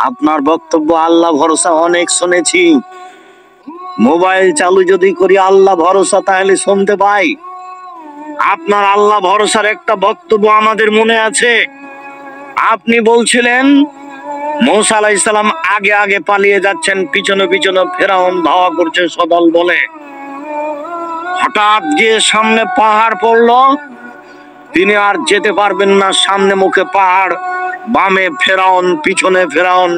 আপনার বক্তব্য আল্লাহ ভরসা অনেক শুনেছি। মোবাইল চালু যদি করি আল্লাহ ভরসা, তাহলে শুনতে পাই। আপনার আল্লাহ ভরসার একটা বক্তব্য আমাদের মনে আছে। আপনি বলছিলেন মূসা আলাইহিস সালাম আগে আগে পালিয়ে যাচ্ছেন, পিছনে পিছনে ফেরাউন ধাওয়া করছে সদল বলে। হঠাৎ গিয়ে সামনে পাহাড় পড়লো, তিনি আর যেতে পারবেন না। সামনে মুখে পাহাড়, বামে ফেরাউন, পিছনে ফেরাউন,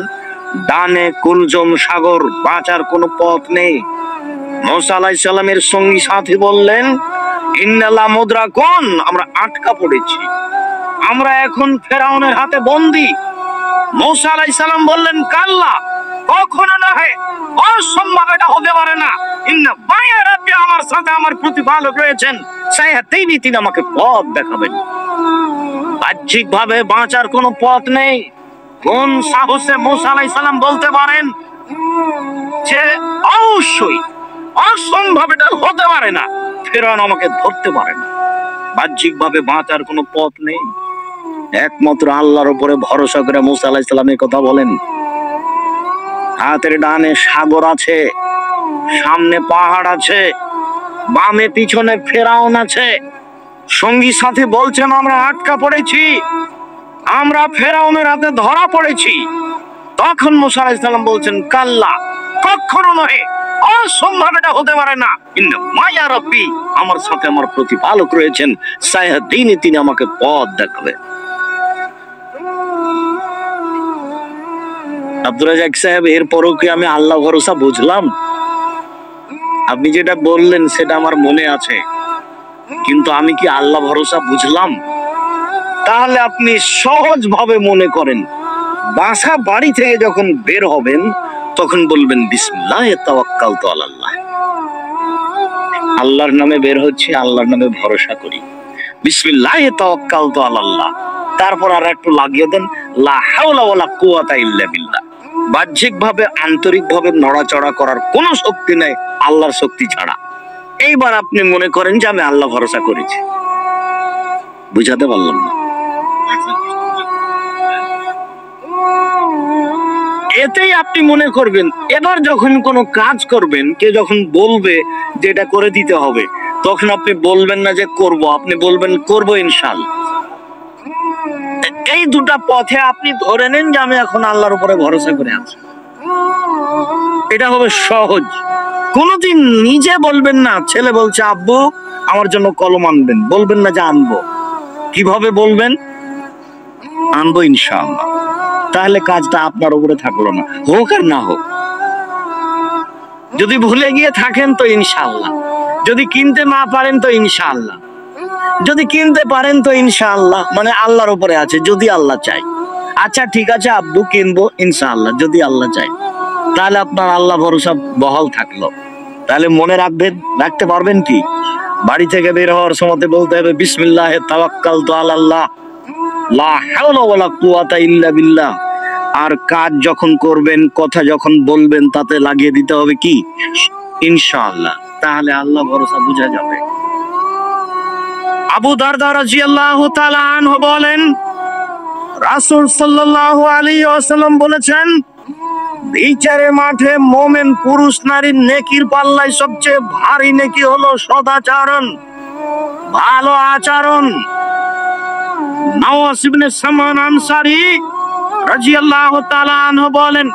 ডানে কুলজম সাগর, বাঁচার কোনো পথ নেই। মূসা আলাইহিস সালামের সঙ্গী সাথী বললেন, ইন্নাল্লাহ মুদরাকুন, আমরা আটকা পড়েছি, আমরা এখন ফেরাউনের হাতে বন্দী। মূসা আলাইহিস সালাম বললেন, কাল্লা, কখনো নয়, অসম্ভব, এটা হতে পারে না। ইন্না মাইয়া রাব্বি, আমার সাথে আমার প্রতিপালক রয়েছেন, সায়াহদিনি, তিনি আমাকে পথ দেখাবেন। বাহ্যিক ভাবে বাঁচার কোনো পথ নেই। কোন সাহসে মূসা আলাইহিস সালাম বলতে পারেন যে অবশ্যই অসম্ভব, এটা হতে পারে না, ফেরাউন আমাকে ধরতে পারে না? বাহ্যিক ভাবে বাঁচার কোনো পথ নেই। একমাত্র আল্লাহর উপরে ভরসা করে মূসা আলাইহিস সালাম এই কথা বলেন। হাতের ডানে সাগর আছে, সামনে পাহাড় আছে, বামে পিছনে ফেরাউন আছে। সঙ্গী সাথী বলছেন, আমরা আটকা পড়েছি, আমরা ফেরাউনের হাতে ধরা পড়েছি। তখন মূসা আলাইহিস সালাম বলছেন, কাল্লা, কখনো নয়, অসম্ভব, এটা হতে পারে না। ইন্না মাইয়া রাব্বি, আমার সাথে আমার প্রতিপালক রয়েছেন, সায়াহদিনি, তিনি আমাকে পথ দেখাবেন। আব্দুর রাজ্জাক সাহেব, এরপরও কি আমি আল্লাহ ভরসা বুঝলাম? আপনি যেটা বললেন সেটা আমার মনে আছে, কিন্তু আমি কি আল্লাহ ভরসা বুঝলাম? তাহলে আপনি সহজ ভাবে মনে করেন, বাসা বাড়ি থেকে যখন বের হবেন তখন বলবেন, বিসমিল্লাহ তাওয়াক্কালতু আলাল্লাহ, আল্লাহর নামে বের হচ্ছে, আল্লাহর নামে ভরসা করি, বিসমিল্লাহ তাওয়াক্কালতু আলাল্লাহ। তারপর আর একটু লাগিয়ে দেন, লা হাওলা ওয়ালা কুওয়াতা ইল্লা বিল্লাহ। বাহ্যিক ভাবে আন্তরিক ভাবে নড়াচড়া করার কোনো শক্তি নেই আল্লাহর শক্তি ছাড়া। এইবার আপনি মনে করেন যে আমি আল্লাহ ভরসা করেছি। বুঝাতে পারলাম না? এতেই আপনি মনে করবেন, এবার যখন কোনো কাজ করবেন, কে যখন বলবে যে এটা করে দিতে হবে, তখন আপনি বলবেন না যে করব, আপনি বলবেন করব ইনশাআল্লাহ। এই দুটা পথে আপনি ধরে নেন যে আমি এখন আল্লাহর উপরে ভরসা করে আছি। এটা হবে সহজ। কোনদিন নিজে বলবেন না, ছেলে বলছে আব্বু আমার জন্য কলম আনবেন, বলবেন না যে আনবো। কিভাবে বলবেন? আনবো ইনশাআল্লাহ। তাহলে কাজটা আপনার উপরে থাকলো না, হোক আর না হোক। যদি ভুলে গিয়ে থাকেন তো ইনশাআল্লাহ, যদি কিনতে না পারেন তো ইনশাআল্লাহ, যদি কিনতে পারেন তো ইনশাআল্লাহ, মানে আল্লাহর উপরে আছে, যদি আল্লাহ চাই। আচ্ছা ঠিক আছে আব্বু, কিনবো ইনশাআল্লাহ, যদি আল্লাহ চাই। তাহলে আপনার আল্লাহ ভরসা বহাল থাকলো। তাহলে মনে রাখতে পারবেন কি? বাড়ি থেকে বের হওয়ার সময় বলতে হবে, বিসমিল্লাহ তাওয়াক্কালতু আলাল্লাহ, লা হাওলা ওয়ালা কুওয়াতা ইল্লা বিল্লাহ। আর কাজ যখন করবেন, কথা যখন বলবেন, তাতে লাগিয়ে দিতে হবে কি? ইনশাআল্লাহ। তাহলে আল্লাহ ভরসা বুঝা যাবে। আবু দারদা রাদিয়াল্লাহু তাআলা আনহু বলেন, রাসূল সাল্লাল্লাহু আলাইহি ওয়াসাল্লাম বলেছেন, বিচারের মাঠে মুমিন পুরুষ নারীর নেকির পাল্লায় সবচেয়ে ভারী নেকি হলো সদাচরণ, ভালো আচরণ। নওয়াস ইবনে সামান আনসারী রাদিয়াল্লাহু তাআলা আনহু বলেন,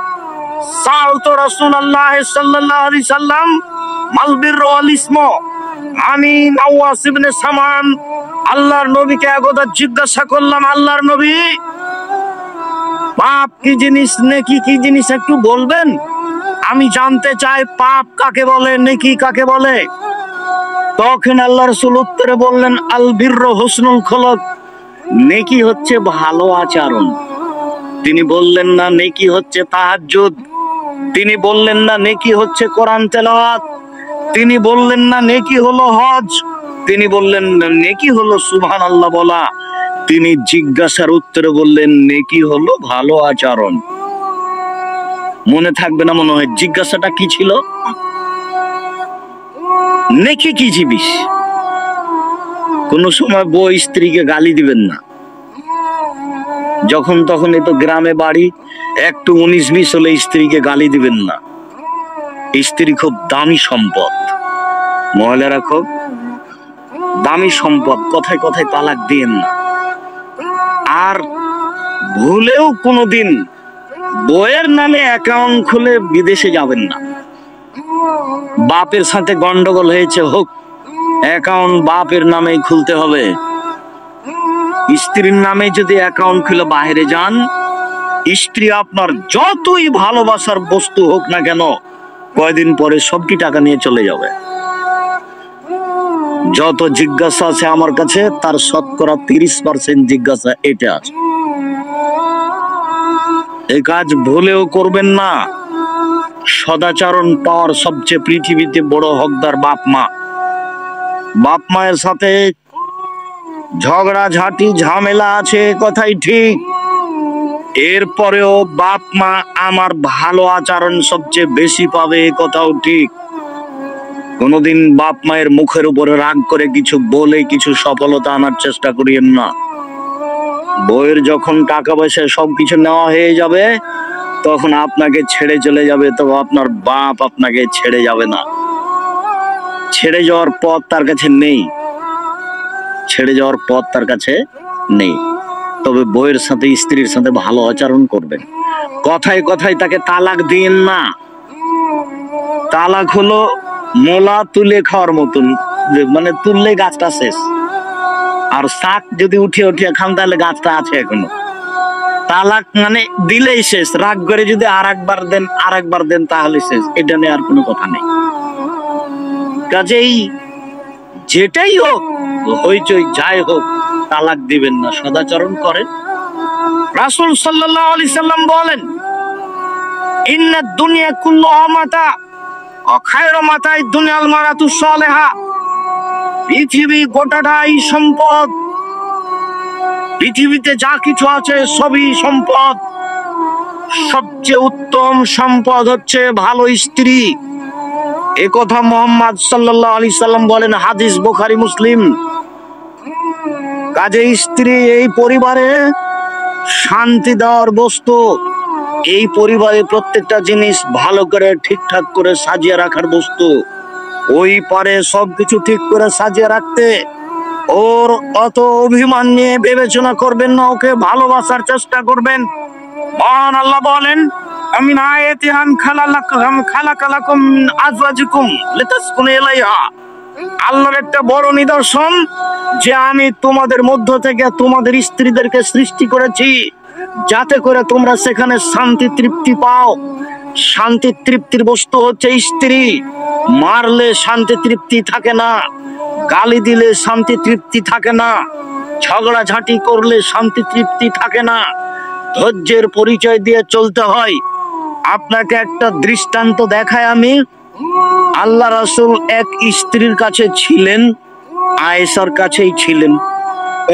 সাআলতু রাসূলুল্লাহ সাল্লাল্লাহু আলাইহি সাল্লাম মাল বিররু ওয়াল ইসমু। আমি নওয়াস ইবনে সামান আল্লাহর নবীকে একদা জিজ্ঞাসা করলাম, আল্লাহর নবী, পাপ কি জিনিস, নেকি কি জিনিস, একটু বলবেন? আমি জানতে চাই পাপ কাকে বলে, নেকি কাকে বলে। তখন আল্লাহ রাসূল উত্তরে বললেন, আল বিররু হুসনুল খুলুক, নেকি হচ্ছে ভালো আচরণ। তিনি বললেন না নেকি হচ্ছে তাহাজ্জুদ, তিনি বললেন না নেকি হচ্ছে কোরআন তেলাওয়াত, তিনি বললেন না নেকি হলো হজ, তিনি বললেন না নেকি হলো সুবহানাল্লাহ বলা। তিনি জিজ্ঞাসার উত্তরে বললেন নেকি হলো ভালো আচরণ। মনে থাকবে না মনে হয়? জিজ্ঞাসাটা কি ছিল? নেকি কি জিনিস? কোন সময় বউ স্ত্রীকে গালি দিবেন না, যখন তখন তো গ্রামে বাড়ি, একটু 19-20 হলে স্ত্রীকে গালি দিবেন না। স্ত্রী খুব দামি সম্পদ, মহিলারা খুব দামি সম্পদ, কথায় কথায় তালাক দিয়েন না। আর ভুলেও কোনোদিন বইয়ের নামে অ্যাকাউন্ট খুলে বিদেশে যাবেন না। বাপের সাথে গন্ডগোল হয়েছে হোক, অ্যাকাউন্ট বাপের নামেই খুলতে হবে। স্ত্রীর নামে যদি অ্যাকাউন্ট খুলে বাইরে যান, স্ত্রী আপনার যতই ভালোবাসার বস্তু হোক না কেন, কয়দিন পরে সবটি টাকা নিয়ে চলে যাবে। যত জিজ্ঞাসা আছে আমার কাছে, তার শতকরা 30% জিজ্ঞাসা এটা আছে। এই কাজ ভুলেও করবেন না। সদাচরণ পাওয়ার সবচেয়ে পৃথিবীতে বড় হকদার বাপ মা। বাপ মায়ের সাথে ঝগড়া ঝাঁটি ঝামেলা আছে, কথাই ঠিক। এরপরেও বাপ মা আমার ভালো আচরণ সবচেয়ে বেশি পাবে, এ কথাও ঠিক। কোনোদিন বাপ মায়ের মুখের উপরে রাগ করে কিছু বলে কিছু সফলতা আনার চেষ্টা করিয়েন না। বইয়ের যখন টাকা পয়সা সবকিছু নেওয়া হয়ে যাবে, তখন আপনাকে ছেড়ে চলে যাবে, তবে আপনার বাপ আপনাকে ছেড়ে যাবে না। ছেড়ে যাওয়ার পথ তার কাছে নেই, ছেড়ে যাওয়ার পথ তার কাছে নেই। তবে বইয়ের সাথে স্ত্রীর সাথে ভালো আচরণ করবেন, কথায় কথায় তাকে তালাক দিন না। তালাক হলো মোলা তুলে খাওয়ার মতন, মানে তুললে গাছটা শেষ, আর শাক যদি উঠিয়ে উঠিয়ে খান তাহলে গাছটা আছে এখনো। তালাক মানে দিলেই শেষ, রাগ করে যদি আরেকবার দেন তাহলে শেষ, এটা নিয়ে আর কোনো কথা নেই। কাজেই যেটাই হোক, হইচই যাই হোক, তালাক দিবেন না, সদাচরণ করেন। রাসূল সাল্লাল্লাহু আলাইহি সাল্লাম বলেন, ইন্নাদ দুনিয়া কুল্লুহা মাতা ওয়া খায়রু মাতা'id দুনিয়াল মারাতু সালিহা। পৃথিবী গোটাটাই সম্পদ, পৃথিবীতে যা কিছু আছে সবই সম্পদ। সবচেয়ে উত্তম সম্পদ হচ্ছে ভালো স্ত্রী। এ কথা মুহাম্মদ সাল্লাল্লাহু আলাইহি সাল্লাম বলেন, হাদিস বুখারী মুসলিম। কাজে স্ত্রী এই পরিবারে শান্তি দেওয়ার বস্তু। এই পরিবারে প্রত্যেকটা জিনিস ভালো করে ঠিকঠাক করে সাজিয়ে রাখার বস্তু। ওই পারে সবকিছু ঠিক করে সাজিয়ে রাখতে। ওর অত অভিমান নিয়ে বিবেচনা করবেন না, ওকে ভালোবাসার চেষ্টা করবেন। মহান আল্লাহ বলেন, আমিন আয়াতিহান খালাকালাকুম আজওয়াজুকুম লিতাসকুনু ইলাইহা। আল্লাহর একটা বড় নিদর্শন যে আমি তোমাদের মধ্য থেকে তোমাদের স্ত্রীদেরকে সৃষ্টি করেছি, যাতে করে তোমরা সেখানে শান্তি তৃপ্তি পাও। শান্তি তৃপ্তির বস্তু হচ্ছে স্ত্রী। মারলে শান্তি তৃপ্তি থাকে না, গালি দিলে শান্তি তৃপ্তি থাকে না, ঝগড়া ঝাঁটি করলে শান্তি তৃপ্তি থাকে না। ধৈর্যের পরিচয় দিয়ে চলতে হয়। আপনাকে একটা দৃষ্টান্ত দেখায় আমি। আল্লাহ রাসূল এক স্ত্রীর কাছে ছিলেন, আয়েশার কাছেই ছিলেন।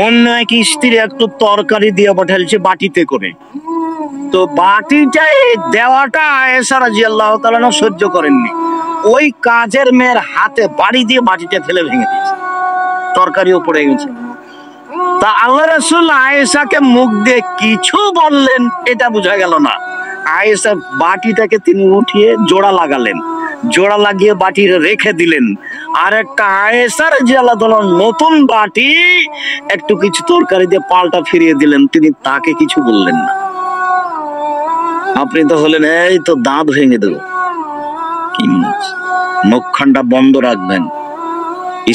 অন্য এক স্ত্রী একটু তরকারি দিয়ে পাঠালছে বাটিতে করে। তো বাটিটা দেওয়াটা আয়েশা রাদিয়াল্লাহু তাআলা সহ্য করেননি। ওই কাজের মেয়ের হাতে বাড়ি দিয়ে বাটিটা ফেলে ভেঙে দিয়েছে, তরকারিও পড়ে গেছে। তা আল্লাহ রাসূল আয়েশাকে মুখ দিয়ে কিছু বললেন, এটা বোঝা গেল না। আয়েশা বাটিটাকে তিনি উঠিয়ে জোড়া লাগালেন, জোড়া লাগিয়ে বাটি রেখে দিলেন। আর একটা আয়েশা রাদিয়াল্লাহু তাআলা নতুন বাটি একটু কিছু তরকারি দিয়ে পাল্টা ফিরিয়ে দিলেন, তিনি তাকে কিছু বললেন না। আপনি তো হলেন এই তো দাঁত ভেঙে দেব। কি মুখখানটা বন্ধ রাখবেন,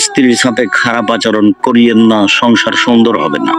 স্ত্রীর সাথে খারাপ আচরণ করিয়েন না, সংসার সুন্দর হবে না।